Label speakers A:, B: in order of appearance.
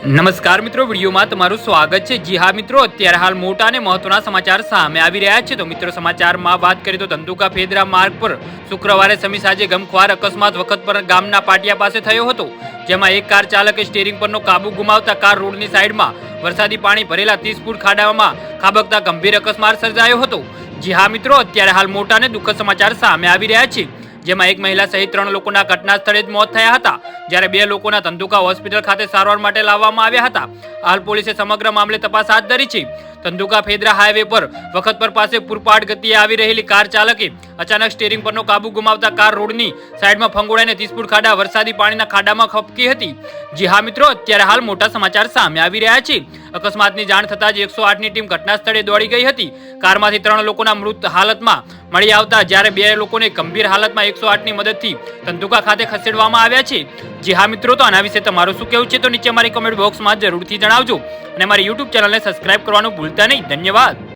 A: નમસ્કાર મિત્રો, વિડીયોમાં તમારું સ્વાગત છે। જી હા મિત્રો, અત્યારે હાલ મોટા અને મહત્વના સમાચાર સામે આવી રહ્યા છે। તો મિત્રો, સમાચારમાં વાત કરીએ તો ધંધુકા ફેદરા માર્ગ પર શુક્રવારે સમી સાંજે ગમખ્વાર અકસ્માત વખત પર ગામના પાટિયા પાસે થયો હતો, જેમાં એક કાર ચાલકે સ્ટીયરિંગ પરનો કાબુ ગુમાવતા કાર રોડની સાઈડમાં વરસાદી પાણી ભરેલા 30 ફૂટ ખાડામાં ખાબકતા ગંભીર અકસ્માત સર્જાયો હતો। જી હા મિત્રો, અત્યારે હાલ મોટા અને દુઃખદ સમાચાર સામે આવી રહ્યા છે, જેમાં એક મહિલા સહિત 3 લોકોના ઘટના સ્થળે જ મોત થયા હતા, જ્યારે 2 લોકોના ધંધુકા હોસ્પિટલ ખાતે સારવાર માટે લાવવામાં આવ્યા હતા। હાલ પોલીસે સમગ્ર મામલે તપાસ હાથ ધરી છે। ધંધુકા ફેદરા હાઈવે પર વખત પર પાસે પૂરપાટ ગતિએ આવી રહેલી કાર ચાલકે અચાનક સ્ટીયરિંગ પરનો કાબુ ગુમાવતા કાર રોડની સાઈડમાં ફંગોળાઈને 30 ફૂટ ખાડા વરસાદી પાણીના ખાડામાં ખપકી હતી। જી હા મિત્રો, અત્યારે હાલ મોટા સમાચાર સામે આવી રહ્યા છે। અકસ્માતની જાણ થતાં જ 108ની ટીમ ઘટના સ્થળે દોડી ગઈ હતી। કારમાંથી 3 લોકોના મૃત હાલતમાં મળી આવતા જ્યારે 2 લોકોને ગંભીર હાલતમાં 108ની મદદથી ધંધુકા ખાતે ખસેડવામાં આવ્યા છે। જી હા મિત્રો, તો આના વિશે તમારું શું કહેવું છે તો નીચે અમારી કમેન્ટ બોક્સમાં જરૂરથી જણાવજો અને અમારી YouTube ચેનલને સબસ્ક્રાઇબ કરવાનું ભૂલતા નહીં। ધન્યવાદ।